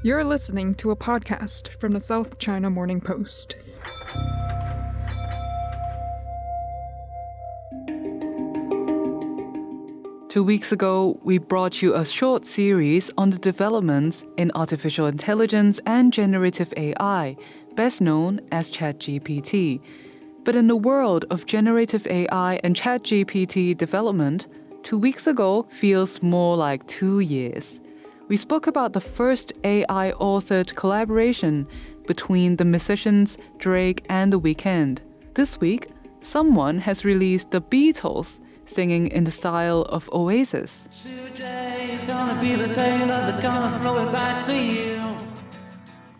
You're listening to a podcast from the South China Morning Post. Two weeks ago, we brought you a short series on the developments in artificial intelligence and generative AI, best known as ChatGPT. But in the world of generative AI and ChatGPT development, 2 weeks ago feels more like 2 years. We spoke about the first AI-authored collaboration between the musicians Drake and The Weeknd. This week, someone has released the Beatles singing in the style of Oasis. Today's gonna be the day that they're gonna throw it back to you.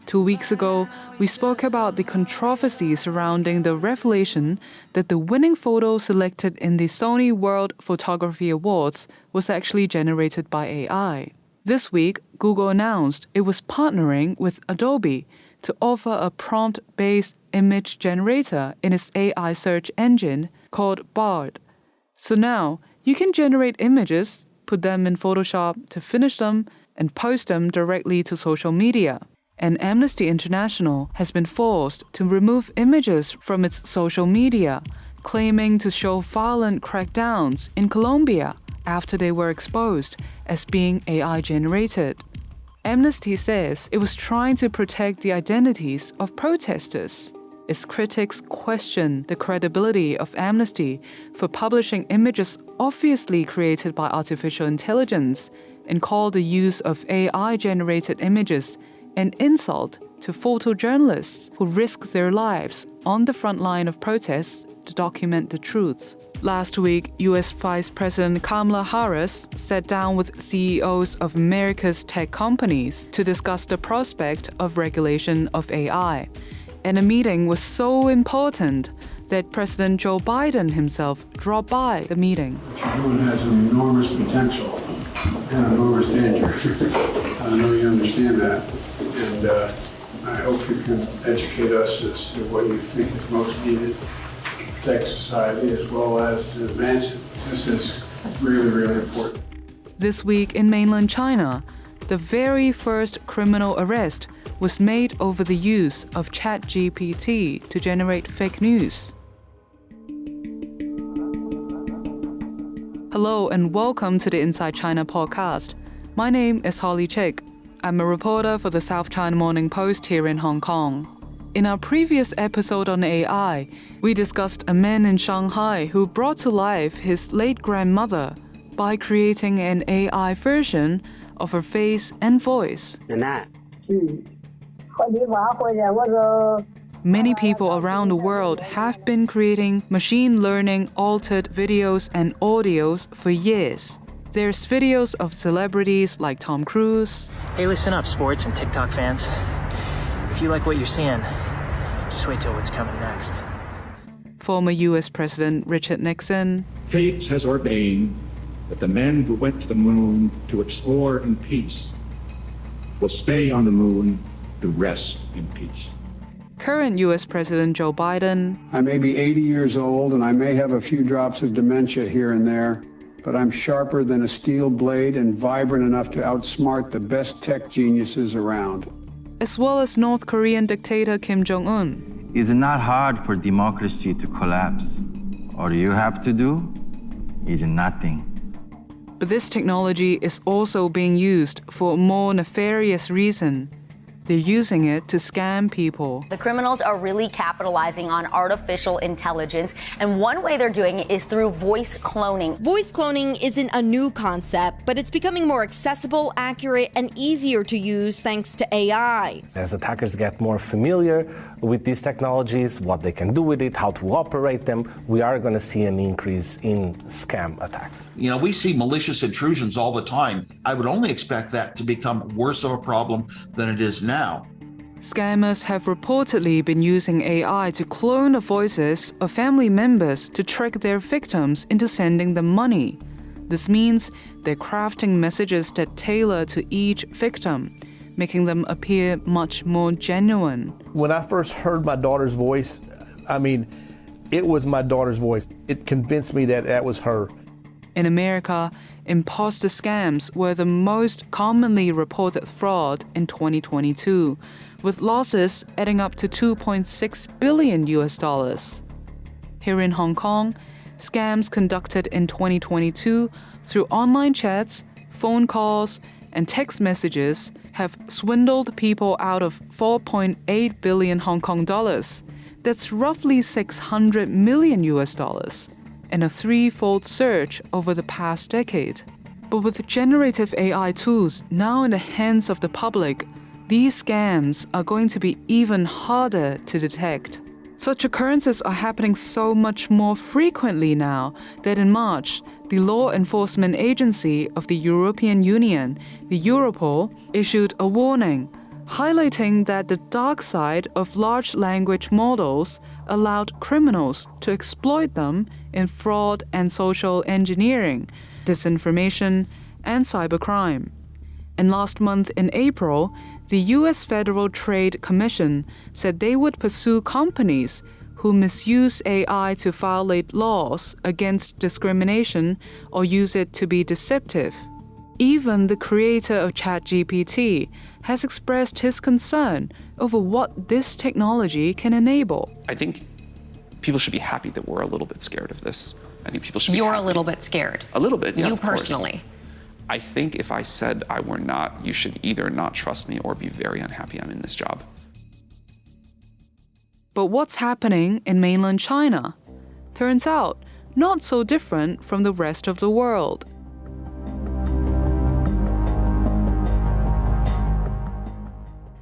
2 weeks ago, we spoke about the controversy surrounding the revelation that the winning photo selected in the Sony World Photography Awards was actually generated by AI. This week, Google announced it was partnering with Adobe to offer a prompt-based image generator in its AI search engine called Bard. So now, you can generate images, put them in Photoshop to finish them, and post them directly to social media. And Amnesty International has been forced to remove images from its social media, claiming to show violent crackdowns in Colombia after they were exposed as being AI-generated. Amnesty says it was trying to protect the identities of protesters. Its critics question the credibility of Amnesty for publishing images obviously created by artificial intelligence and call the use of AI-generated images an insult to photojournalists who risk their lives on the front line of protests to document the truth. Last week, U.S. Vice President Kamala Harris sat down with CEOs of America's tech companies to discuss the prospect of regulation of AI. And the meeting was so important that President Joe Biden himself dropped by the meeting. Everyone has an enormous potential and enormous danger. I know you understand that. And I hope you can educate us as to what you think is most needed to protect society as well as to advance it. This is really, really important. This week in mainland China, the very first criminal arrest was made over the use of ChatGPT to generate fake news. Hello and welcome to the Inside China podcast. My name is Chik. I'm a reporter for the South China Morning Post here in Hong Kong. In our previous episode on AI, we discussed a man in Shanghai who brought to life his late grandmother by creating an AI version of her face and voice. Many people around the world have been creating machine learning altered videos and audios for years. There's videos of celebrities like Tom Cruise. Hey, listen up, sports and TikTok fans. If you like what you're seeing, just wait till what's coming next. Former U.S. President Richard Nixon. Fate has ordained that the men who went to the moon to explore in peace will stay on the moon to rest in peace. Current U.S. President Joe Biden. I may be 80 years old and I may have a few drops of dementia here and there, but I'm sharper than a steel blade and vibrant enough to outsmart the best tech geniuses around. As well as North Korean dictator Kim Jong-un. It's not hard for democracy to collapse. All you have to do is nothing. But this technology is also being used for a more nefarious reason. They're using it to scam people. The criminals are really capitalizing on artificial intelligence, and one way they're doing it is through voice cloning. Voice cloning isn't a new concept, but it's becoming more accessible, accurate, and easier to use thanks to AI. As attackers get more familiar with these technologies, what they can do with it, how to operate them, we are going to see an increase in scam attacks. You know, we see malicious intrusions all the time. I would only expect that to become worse of a problem than it is now. Scammers have reportedly been using AI to clone the voices of family members to trick their victims into sending them money. This means they're crafting messages that tailor to each victim, making them appear much more genuine. When I first heard my daughter's voice, it was my daughter's voice. It convinced me that that was her. In America, imposter scams were the most commonly reported fraud in 2022, with losses adding up to $2.6 billion. Here in Hong Kong, scams conducted in 2022 through online chats, phone calls, and text messages have swindled people out of 4.8 billion Hong Kong dollars. That's roughly $600 million, and a threefold surge over the past decade. But with generative AI tools now in the hands of the public, these scams are going to be even harder to detect. Such occurrences are happening so much more frequently now that in March, the law enforcement agency of the European Union, the Europol, issued a warning, highlighting that the dark side of large language models allowed criminals to exploit them in fraud and social engineering, disinformation, and cybercrime. And last month in April, the U.S. Federal Trade Commission said they would pursue companies who misuse AI to violate laws against discrimination or use it to be deceptive. Even the creator of ChatGPT has expressed his concern over what this technology can enable. I think people should be happy that we're a little bit scared of this. I think people should be You're happy. a little bit scared. A little bit, yeah, You of course. personally. I think if I said I were not, you should either not trust me or be very unhappy I'm in this job. But what's happening in mainland China? Turns out, not so different from the rest of the world.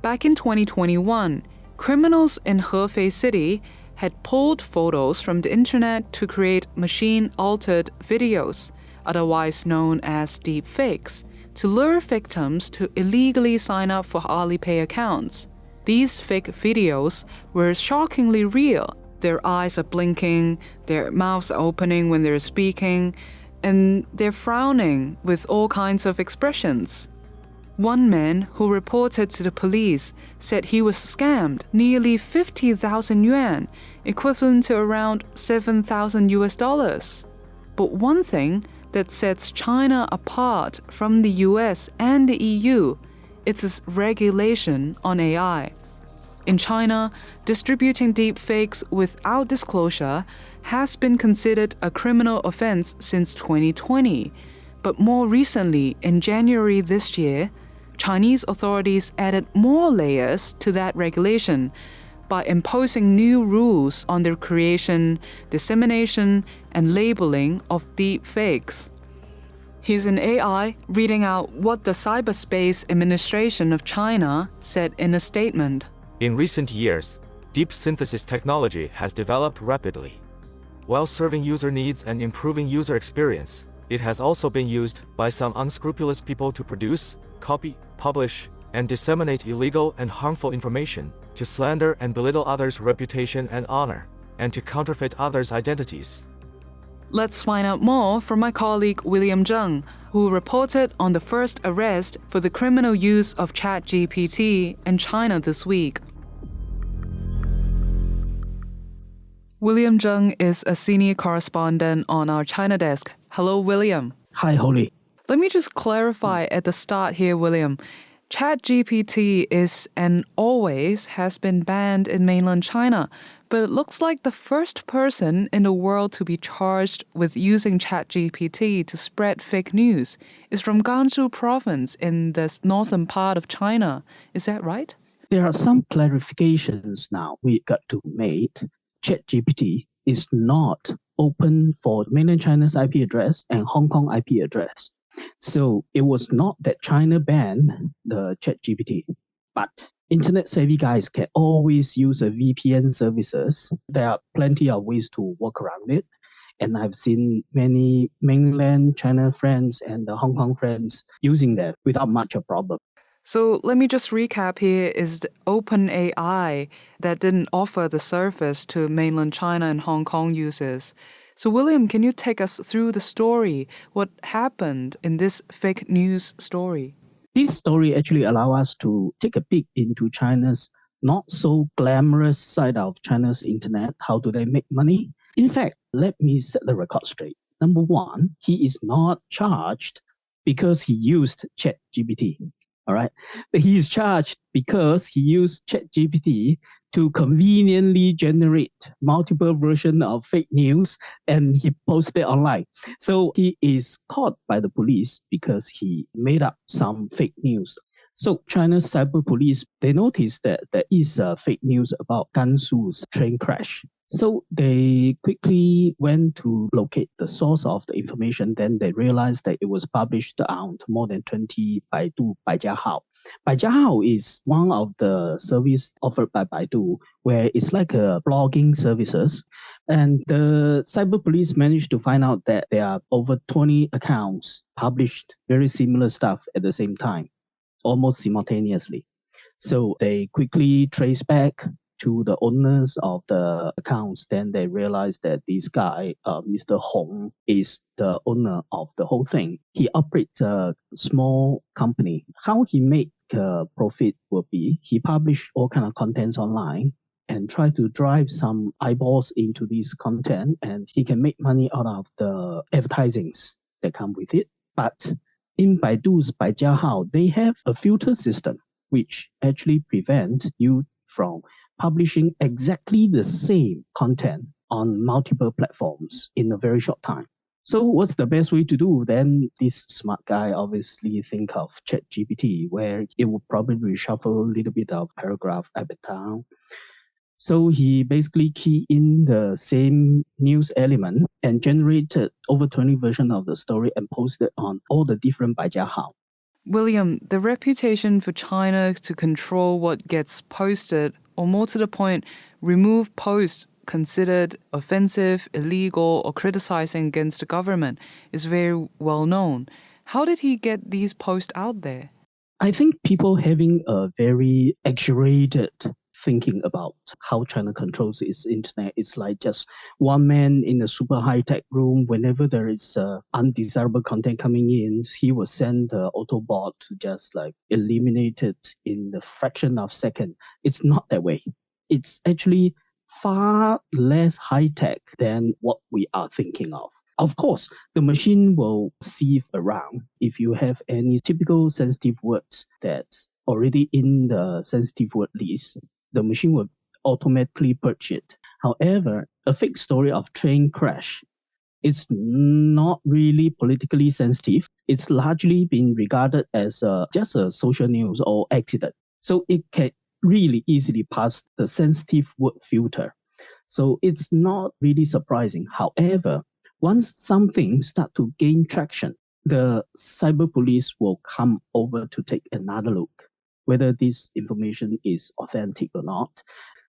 Back in 2021, criminals in Hefei City had pulled photos from the internet to create machine-altered videos, otherwise known as deepfakes, to lure victims to illegally sign up for Alipay accounts. These fake videos were shockingly real. Their eyes are blinking, their mouths are opening when they're speaking, and they're frowning with all kinds of expressions. One man who reported to the police said he was scammed nearly 50,000 yuan, equivalent to around $7,000. But one thing that sets China apart from the US and the EU, it's its regulation on AI. In China, distributing deepfakes without disclosure has been considered a criminal offense since 2020. But more recently, in January this year, Chinese authorities added more layers to that regulation by imposing new rules on the creation, dissemination, and labeling of deepfakes. Here's an AI reading out what the Cyberspace Administration of China said in a statement. In recent years, deep synthesis technology has developed rapidly. While serving user needs and improving user experience, it has also been used by some unscrupulous people to produce, copy, publish, and disseminate illegal and harmful information, to slander and belittle others' reputation and honor, and to counterfeit others' identities. Let's find out more from my colleague William Zheng, who reported on the first arrest for the criminal use of ChatGPT in China this week. William Zheng is a senior correspondent on our China desk. Hello, William. Hi, Holly. Let me just clarify at the start here, William. ChatGPT is and always has been banned in mainland China, but it looks like the first person in the world to be charged with using ChatGPT to spread fake news is from Gansu province in the northern part of China. Is that right? There are some clarifications now we got to make. ChatGPT is not open for mainland China's IP address and Hong Kong IP address. So it was not that China banned the ChatGPT, but internet-savvy guys can always use a VPN services. There are plenty of ways to work around it. And I've seen many mainland China friends and the Hong Kong friends using that without much of a problem. So let me just recap here is the OpenAI that didn't offer the service to mainland China and Hong Kong users. So William, can you take us through the story? What happened in this fake news story? This story actually allows us to take a peek into China's not so glamorous side of China's internet. How do they make money? In fact, let me set the record straight. Number one, he is not charged because he used ChatGPT. All right. He is charged because he used ChatGPT to conveniently generate multiple versions of fake news and he posted online. So he is caught by the police because he made up some fake news. So China's cyber police, they noticed that there is fake news about Gansu's train crash. So they quickly went to locate the source of the information. Then they realized that it was published on more than 20 Baidu Baijiahao. Baijiahao is one of the service offered by Baidu, where it's like a blogging services. And the cyber police managed to find out that there are over 20 accounts published very similar stuff at the same time, almost simultaneously. So they quickly trace back to the owners of the accounts. Then they realized that this guy, Mr. Hong, is the owner of the whole thing. He operates a small company. How he make profit will be he publish all kind of contents online and try to drive some eyeballs into this content, and he can make money out of the advertisings that come with it. But in Baidu's Baijiahao, they have a filter system which actually prevents you from publishing exactly the same content on multiple platforms in a very short time. So what's the best way to do? Then this smart guy obviously think of ChatGPT, where it would probably reshuffle a little bit of paragraph up and down. So he basically key in the same news element and generated over 20 versions of the story and posted on all the different Baijiahao. William, the reputation for China to control what gets posted, or more to the point, remove posts considered offensive, illegal, or criticizing against the government is very well known. How did he get these posts out there? I think people having a very exaggerated thinking about how China controls its internet. It's like just one man in a super high-tech room. Whenever there is undesirable content coming in, he will send the Autobot to just like eliminate it in the fraction of a second. It's not that way. It's actually far less high-tech than what we are thinking of. Of course, the machine will sieve around. If you have any typical sensitive words that's already in the sensitive word list, the machine will automatically purge it. However, a fake story of train crash is not really politically sensitive. It's largely been regarded as just a social news or accident. So it can really easily pass the sensitive word filter. So it's not really surprising. However, once something starts to gain traction, the cyber police will come over to take another look, whether this information is authentic or not.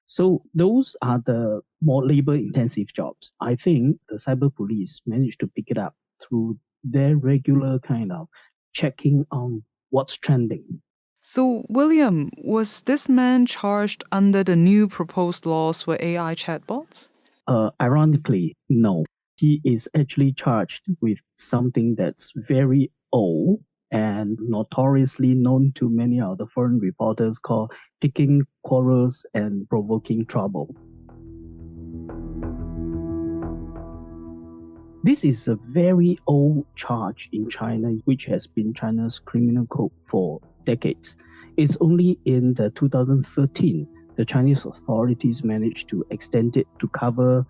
So those are the more labor-intensive jobs. I think the cyber police managed to pick it up through their regular kind of checking on what's trending. So, William, was this man charged under the new proposed laws for AI chatbots? Ironically, no. He is actually charged with something that's very old and notoriously known to many of the foreign reporters, called picking quarrels and provoking trouble. This is a very old charge in China, which has been China's criminal code for decades. It's only in 2013 the Chinese authorities managed to extend it to cover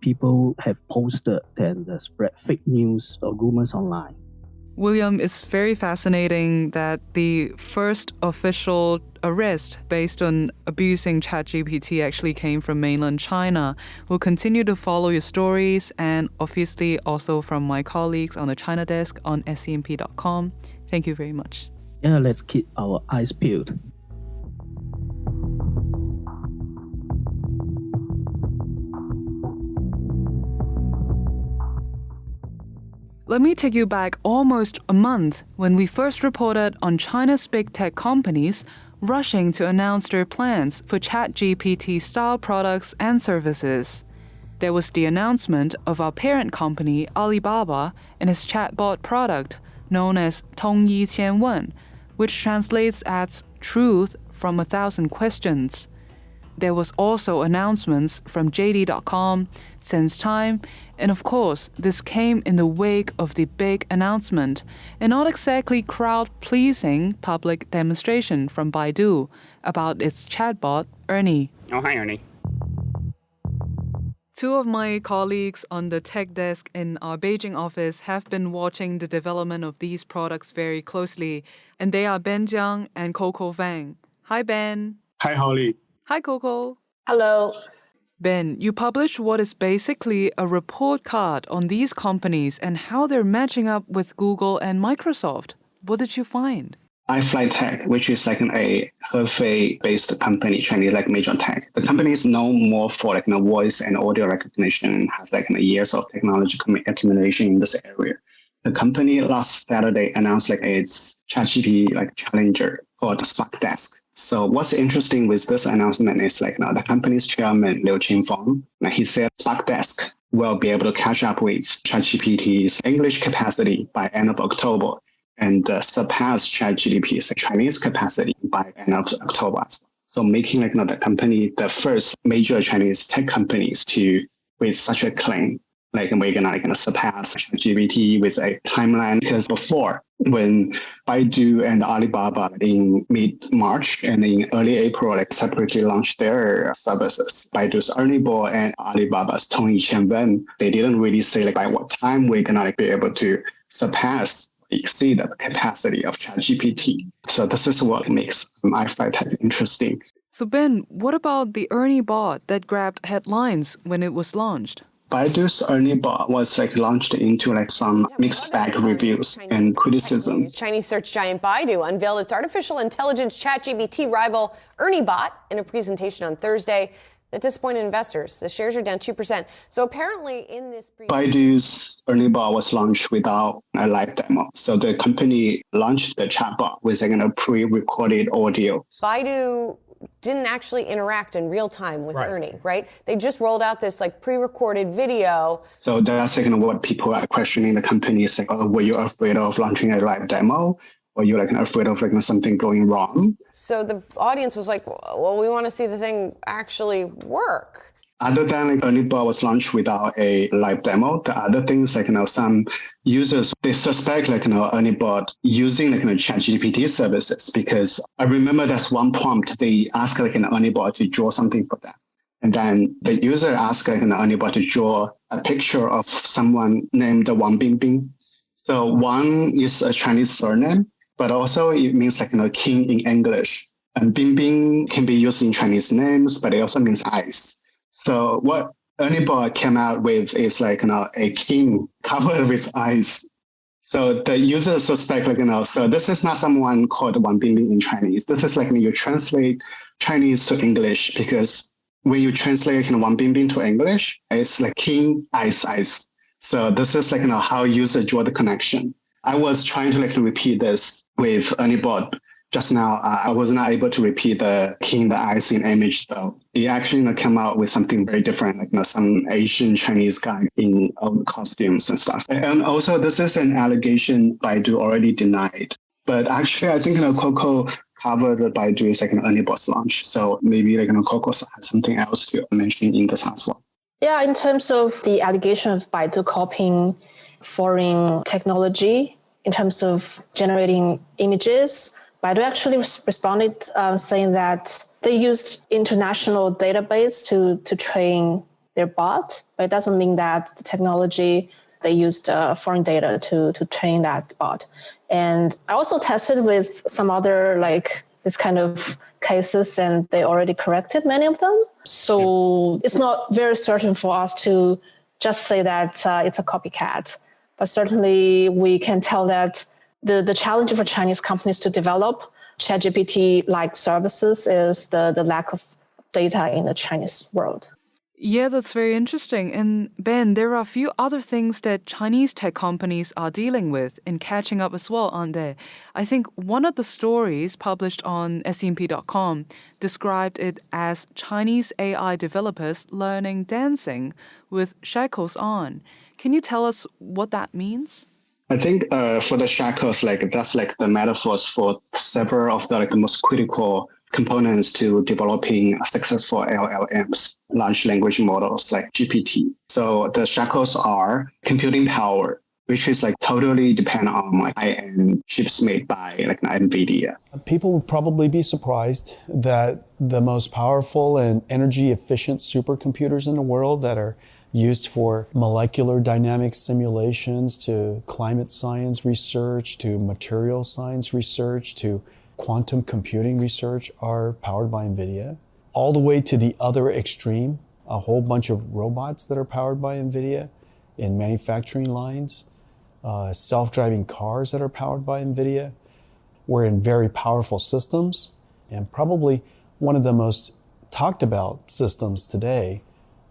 people have posted and spread fake news or rumors online. William, it's very fascinating that the first official arrest based on abusing ChatGPT actually came from mainland China. We'll continue to follow your stories and obviously also from my colleagues on the China desk on scmp.com. Thank you very much. Yeah, let's keep our eyes peeled. Let me take you back almost a month when we first reported on China's big tech companies rushing to announce their plans for ChatGPT-style products and services. There was the announcement of our parent company, Alibaba, and its chatbot product known as 通一千问, which translates as truth from 1,000 questions. There was also announcements from JD.com, SenseTime, And of course, this came in the wake of the big announcement, and not exactly crowd-pleasing public demonstration from Baidu about its chatbot, Ernie. Oh, hi, Ernie. Two of my colleagues on the tech desk in our Beijing office have been watching the development of these products very closely, and they are Ben Jiang and Coco Feng. Hi, Ben. Hi, Holly. Hi, Coco. Hello. Ben, you published what is basically a report card on these companies and how they're matching up with Google and Microsoft. What did you find? iFlyTech, which is like a Hefei-based company, Chinese like major tech. The company is known more for like voice and audio recognition, has like years of technology accumulation in this area. The company last Saturday announced like its ChatGPT like challenger called SparkDesk. So what's interesting with this announcement is like now the company's chairman, Feng, he said SparkDesk will be able to catch up with ChatGPT's English capacity by end of October and surpass ChatGPT's Chinese capacity by end of October. So making like the company the first major Chinese tech companies to with such a claim. Like we're gonna surpass ChatGPT with a timeline, because before when Baidu and Alibaba in mid-March and in early April separately launched their services, Baidu's Ernie and Alibaba's Tong Yiqian, they didn't really say by what time we're gonna be able to exceed the capacity of ChatGPT. So this is what makes iFlyTech interesting. So Ben, what about the Ernie bot that grabbed headlines when it was launched? Baidu's Ernie bot was launched into some mixed bag reviews and criticism. Chinese search giant Baidu unveiled its artificial intelligence ChatGPT rival Ernie bot in a presentation on Thursday that disappointed investors. The shares are down 2%. So apparently in this Baidu's Ernie bot was launched without a live demo. So the company launched the chatbot with a pre-recorded audio. Baidu didn't actually interact in real time with Ernie, right? They just rolled out this pre-recorded video. So that's what people are questioning the company is were you afraid of launching a live demo? Or you afraid of something going wrong? So the audience was well, we want to see the thing actually work. Other than Ernie bot was launched without a live demo, the other things some users, they suspect Ernie bot using ChatGPT services, because I remember that's one prompt they asked an Ernie bot to draw something for them. And then the user asked Ernie bot to draw a picture of someone named Wang Bingbing. So Wang is a Chinese surname, but also it means king in English. And Bingbing can be used in Chinese names, but it also means eyes. So what Ernie bot came out with is a king covered with eyes. So the user suspect so this is not someone called Wang Bingbing in Chinese. This is you translate Chinese to English, because when you translate Wang Bingbing to English, it's king eyes. So this is how user draw the connection. I was trying to repeat this with Ernie bot. Just now, I was not able to repeat the king, the eyes in image, though. It actually came out with something very different, some Asian Chinese guy in old costumes and stuff. And also, this is an allegation Baidu already denied. But actually, I think Coco covered Baidu's Ernie bot's launch. So maybe Coco has something else to mention in this as well. Yeah, in terms of the allegation of Baidu copying foreign technology, in terms of generating images, Baidu actually responded saying that they used international database to train their bot, but it doesn't mean that the technology, they used foreign data to train that bot. And I also tested with some other this kind of cases, and they already corrected many of them. So it's not very certain for us to just say that it's a copycat. But certainly we can tell that the challenge for Chinese companies to develop ChatGPT-like services is the lack of data in the Chinese world. Yeah, that's very interesting. And Ben, there are a few other things that Chinese tech companies are dealing with in catching up as well, aren't there? I think one of the stories published on scmp.com described it as Chinese AI developers learning dancing with shackles on. Can you tell us what that means? I think for the shackles, that's the metaphors for several of the most critical components to developing successful LLMs, large language models like GPT. So the shackles are computing power, which is like totally depend on like high-end chips made by like Nvidia. People would probably be surprised that the most powerful and energy efficient supercomputers in the world that are used for molecular dynamics simulations, to climate science research, to material science research, to quantum computing research are powered by Nvidia. All the way to the other extreme, a whole bunch of robots that are powered by Nvidia in manufacturing lines, self-driving cars that are powered by Nvidia. We're in very powerful systems, and probably one of the most talked about systems today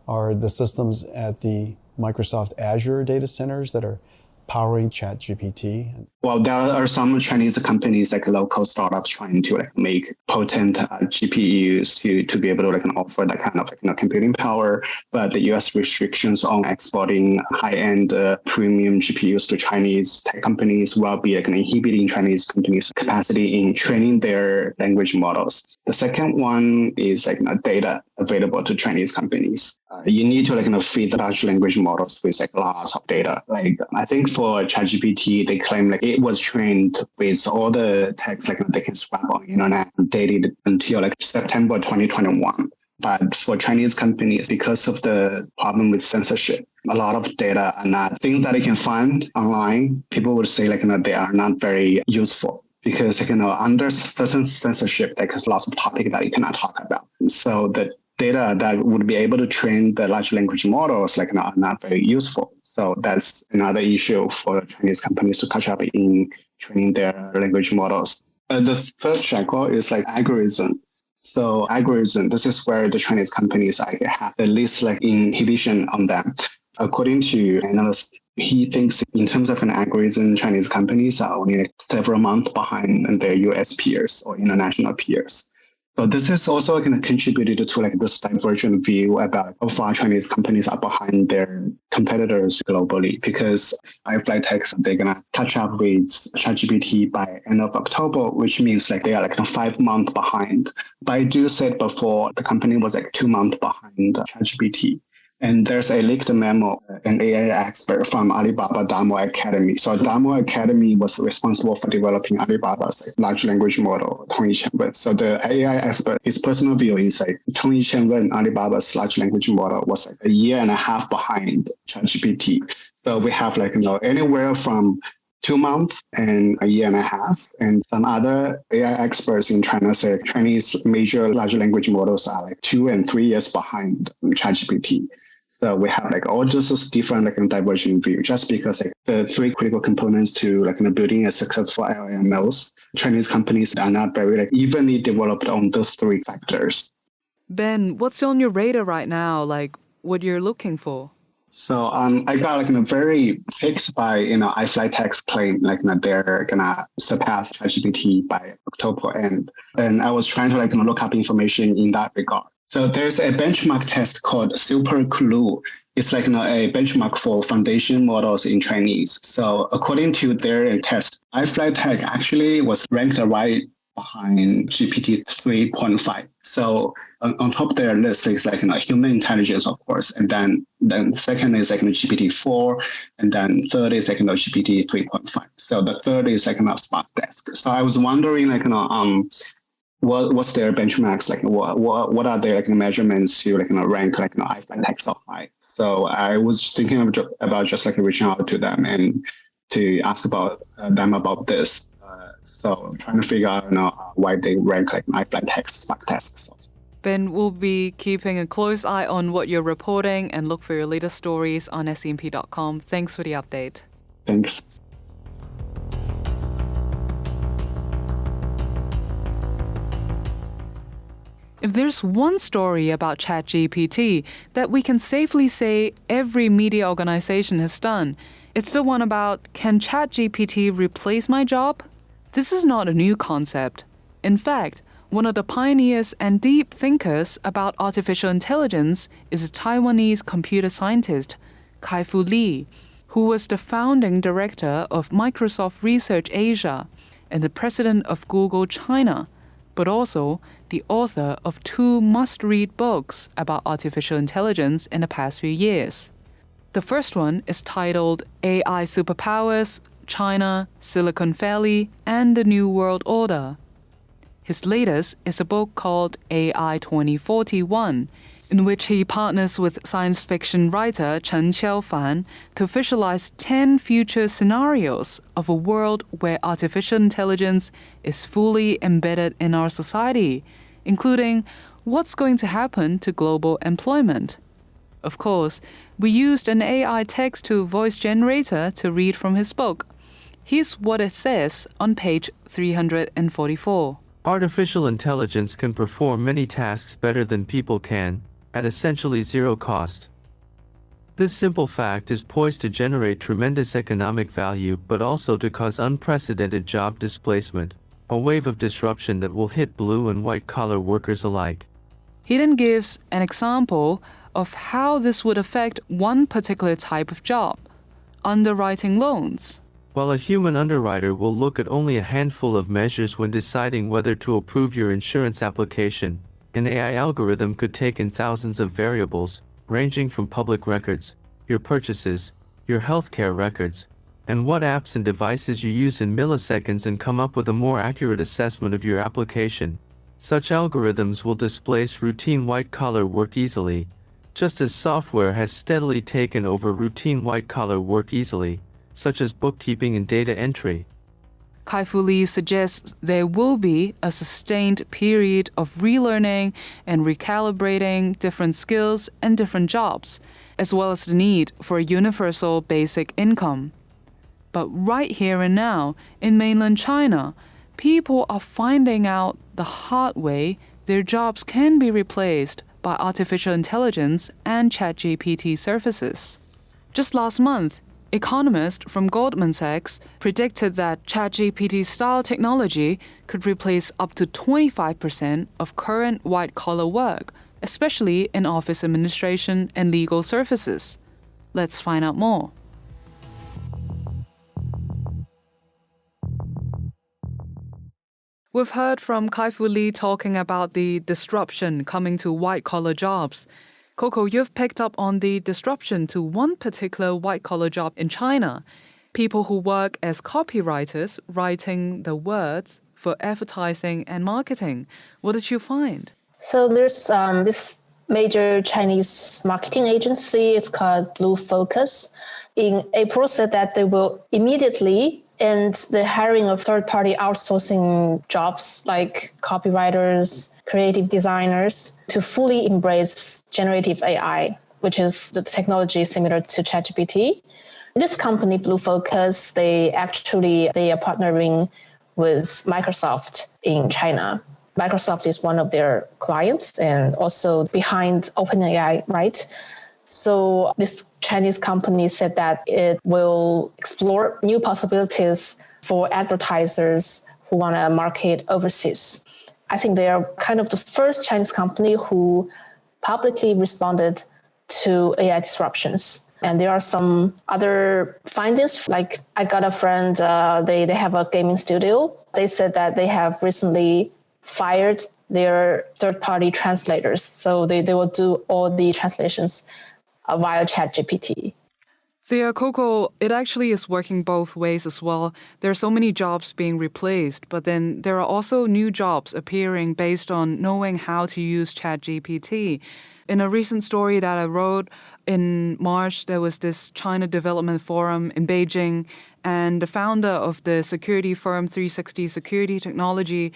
are the systems at the Microsoft Azure data centers that are powering ChatGPT. Well, there are some Chinese companies, like local startups, trying to like make potent GPUs to be able to like offer that kind of computing power. But the U.S. restrictions on exporting high-end premium GPUs to Chinese tech companies will be like inhibiting Chinese companies' capacity in training their language models. The second one is like data available to Chinese companies. You need to like feed the large language models with like lots of data. Like I think for ChatGPT, they claim like it was trained with all the text like they can swap on the internet dated until like September 2021. But for Chinese companies, because of the problem with censorship, a lot of data are not things that they can find online. People would say like they are not very useful, because under certain censorship, there's lots of topics that you cannot talk about. So the data that would be able to train the large language models are not very useful. So that's another issue for Chinese companies to catch up in training their language models. The third shackle is like algorithm. So algorithm, this is where the Chinese companies have the least like inhibition on them. According to analysts, he thinks in terms of an algorithm, Chinese companies are only like several months behind their US peers or international peers. So this is also going to contribute to like this divergent view about how far Chinese companies are behind their competitors globally, because iFlyTex, they're going to catch up with ChatGPT by end of October, which means like they are like 5 months behind. Baidu said before the company was like 2 months behind ChatGPT. And there's a leaked memo, an AI expert from Alibaba Damo Academy. So Damo Academy was responsible for developing Alibaba's large language model, Tongyi Qianwen. So the AI expert, his personal view is like Tongyi Qianwen, Alibaba's large language model, was like 1.5 years behind ChatGPT. So we have like anywhere from 2 months and 1.5 years. And some other AI experts in China say Chinese major large language models are like 2 and 3 years behind ChatGPT. So we have like all this different like divergent view, just because like the three critical components to like building a successful LLMs, Chinese companies are not very like evenly developed on those three factors. Ben, what's on your radar right now? Like what you're looking for? So I got like very fixed by iFlyTex claim like they're gonna surpass ChatGPT by October end, and I was trying to like look up information in that regard. So there's a benchmark test called Super Clue. It's like a benchmark for foundation models in Chinese. So according to their test, iFlyTex actually was ranked right behind GPT 3.5. So on top of their list is like human intelligence, of course, and then second is like GPT-4, and then third is like GPT 3.5. So the third is like Spark Desk. So I was wondering like what's their benchmarks, like what are their like measurements to like rank like iFlyTex so high. So I was thinking about just like reaching out to them and to ask about them about this. So I'm trying to figure out why they rank like iFlyTex, Spark Desk. So. Ben, we'll be keeping a close eye on what you're reporting and look for your latest stories on scmp.com. Thanks for the update. Thanks. If there's one story about ChatGPT that we can safely say every media organization has done, it's the one about, can ChatGPT replace my job? This is not a new concept. In fact, one of the pioneers and deep thinkers about artificial intelligence is a Taiwanese computer scientist, Kai-Fu Lee, who was the founding director of Microsoft Research Asia and the president of Google China. but also the author of 2 must-read books about artificial intelligence in the past few years. The first one is titled AI Superpowers, China, Silicon Valley, and the New World Order. His latest is a book called AI 2041, in which he partners with science fiction writer Chen Xiaofan to visualize 10 future scenarios of a world where artificial intelligence is fully embedded in our society, including what's going to happen to global employment. Of course, we used an AI text-to-voice generator to read from his book. Here's what it says on page 344. Artificial intelligence can perform many tasks better than people can, at essentially zero cost. This simple fact is poised to generate tremendous economic value but also to cause unprecedented job displacement, a wave of disruption that will hit blue and white-collar workers alike. He then gives an example of how this would affect one particular type of job, underwriting loans. While a human underwriter will look at only a handful of measures when deciding whether to approve your insurance application, an AI algorithm could take in thousands of variables, ranging from public records, your purchases, your healthcare records, and what apps and devices you use in milliseconds and come up with a more accurate assessment of your application. Such algorithms will displace routine white-collar work easily, just as software has steadily taken over routine white-collar work easily, such as bookkeeping and data entry. Kai-Fu Lee suggests there will be a sustained period of relearning and recalibrating different skills and different jobs, as well as the need for a universal basic income. But right here and now, in mainland China, people are finding out the hard way their jobs can be replaced by artificial intelligence and ChatGPT services. Just last month, economists from Goldman Sachs predicted that ChatGPT-style technology could replace up to 25% of current white-collar work, especially in office administration and legal services. Let's find out more. We've heard from Kai-Fu Lee talking about the disruption coming to white-collar jobs. Coco, you've picked up on the disruption to one particular white-collar job in China. People who work as copywriters writing the words for advertising and marketing. What did you find? So there's this major Chinese marketing agency. It's called Blue Focus. In April, said that they will immediately end the hiring of third-party outsourcing jobs like copywriters, creative designers, to fully embrace generative AI, which is the technology similar to ChatGPT. This company, Blue Focus, they are partnering with Microsoft in China. Microsoft is one of their clients and also behind OpenAI, right? So this Chinese company said that it will explore new possibilities for advertisers who want to market overseas. I think they are kind of the first Chinese company who publicly responded to AI disruptions. And there are some other findings, like I got a friend, they have a gaming studio. They said that they have recently fired their third-party translators. So they will do all the translations via ChatGPT. So yeah, Coco, it actually is working both ways as well. There are so many jobs being replaced, but then there are also new jobs appearing based on knowing how to use ChatGPT. In a recent story that I wrote in March, there was this China Development Forum in Beijing, and the founder of the security firm 360 Security Technology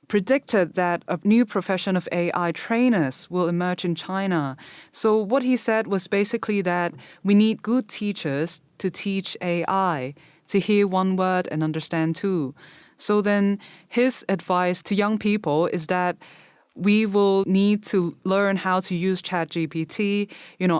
predicted that a new profession of AI trainers will emerge in China. So what he said was basically that we need good teachers to teach AI, to hear one word and understand two. So then his advice to young people is that we will need to learn how to use ChatGPT,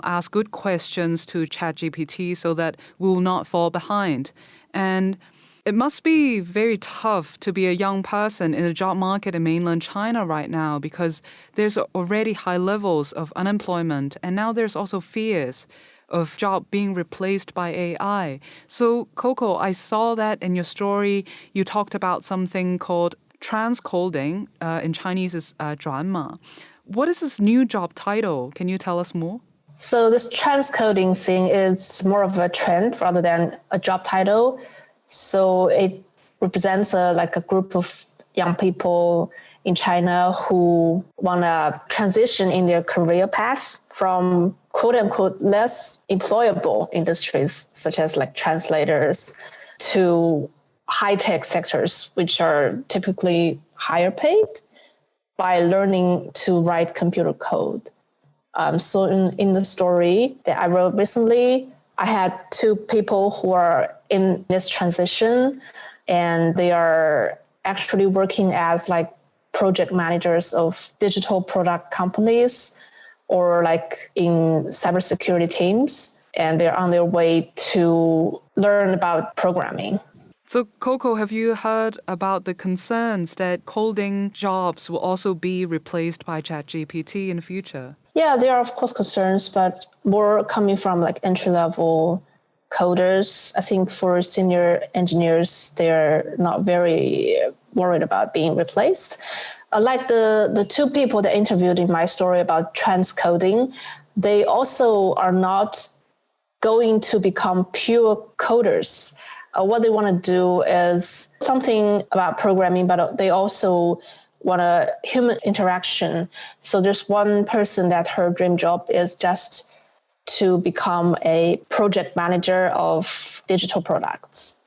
ask good questions to ChatGPT so that we will not fall behind. And it must be very tough to be a young person in the job market in mainland China right now because there's already high levels of unemployment, and now there's also fears of job being replaced by AI. So, Coco, I saw that in your story. You talked about something called transcoding, in Chinese is 转码. What is this new job title? Can you tell us more? So this transcoding thing is more of a trend rather than a job title. So it represents a group of young people in China who want to transition in their career path from quote unquote less employable industries, such as like translators, to high-tech sectors, which are typically higher paid, by learning to write computer code. So in the story that I wrote recently, I had two people who are in this transition, and they are actually working as like project managers of digital product companies or like in cybersecurity teams, and they're on their way to learn about programming. So, Coco, have you heard about the concerns that coding jobs will also be replaced by ChatGPT in the future? Yeah, there are, of course, concerns, but more coming from like entry-level coders. I think for senior engineers, they're not very worried about being replaced. Like the two people that interviewed in my story about transcoding, they also are not going to become pure coders. What they want to do is something about programming, but they also want a human interaction. So there's one person that her dream job is just to become a project manager of digital products.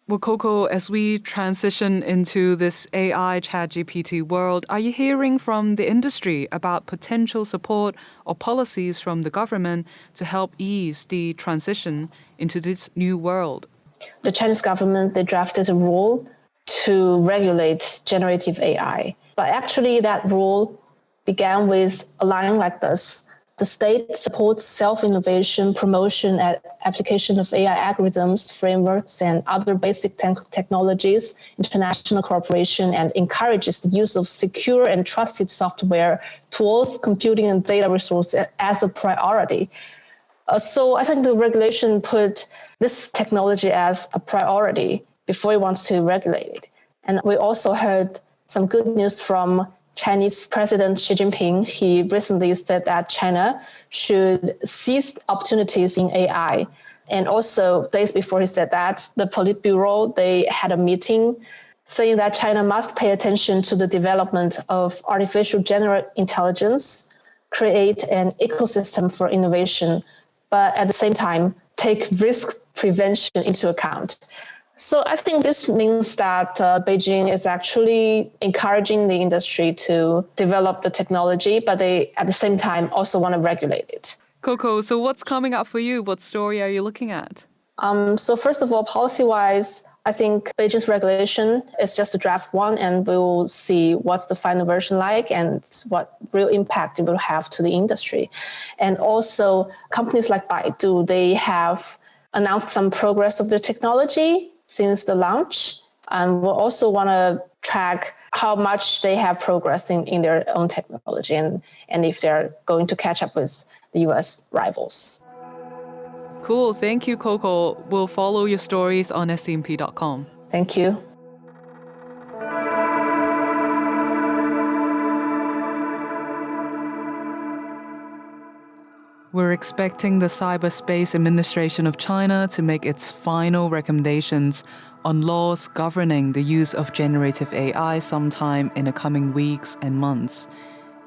Well, Coco, as we transition into this AI ChatGPT world, are you hearing from the industry about potential support or policies from the government to help ease the transition into this new world? The Chinese government, they drafted a rule to regulate generative AI. But actually that rule began with a line like this: the state supports self-innovation, promotion, and application of AI algorithms, frameworks, and other basic technologies, international cooperation, and encourages the use of secure and trusted software, tools, computing, and data resources as a priority. So I think the regulation put this technology as a priority before it wants to regulate it. And we also heard some good news from Chinese President Xi Jinping. He recently said that China should seize opportunities in AI. And also, days before he said that, the Politburo, they had a meeting saying that China must pay attention to the development of artificial general intelligence, create an ecosystem for innovation, but at the same time, take risk prevention into account. So I think this means that Beijing is actually encouraging the industry to develop the technology, but they, at the same time, also want to regulate it. Coco, so what's coming up for you? What story are you looking at? So first of all, policy-wise, I think Beijing's regulation is just a draft one, and we'll see what's the final version like and what real impact it will have to the industry. And also, companies like Baidu, they have announced some progress of their technology since the launch, and we'll also want to track how much they have progressed in their own technology and if they're going to catch up with the US rivals. Cool. Thank you, Coco. We'll follow your stories on scmp.com. Thank you. We're expecting the Cyberspace Administration of China to make its final recommendations on laws governing the use of generative AI sometime in the coming weeks and months.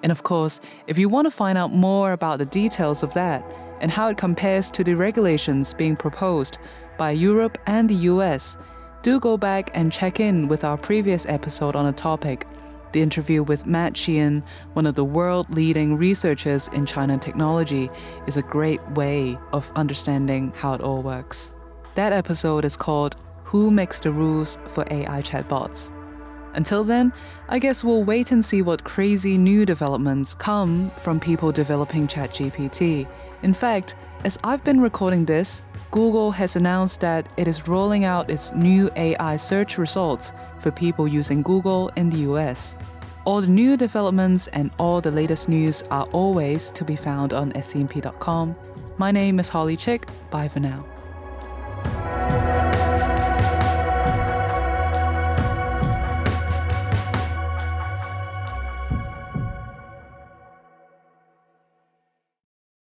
And of course, if you want to find out more about the details of that and how it compares to the regulations being proposed by Europe and the US, do go back and check in with our previous episode on the topic. The interview with Matt Sheehan, one of the world-leading researchers in China technology, is a great way of understanding how it all works. That episode is called Who Makes the Rules for AI Chatbots? Until then, I guess we'll wait and see what crazy new developments come from people developing ChatGPT. In fact, as I've been recording this, Google has announced that it is rolling out its new AI search results for people using Google in the US. All the new developments and all the latest news are always to be found on scmp.com. My name is Chik. Bye for now.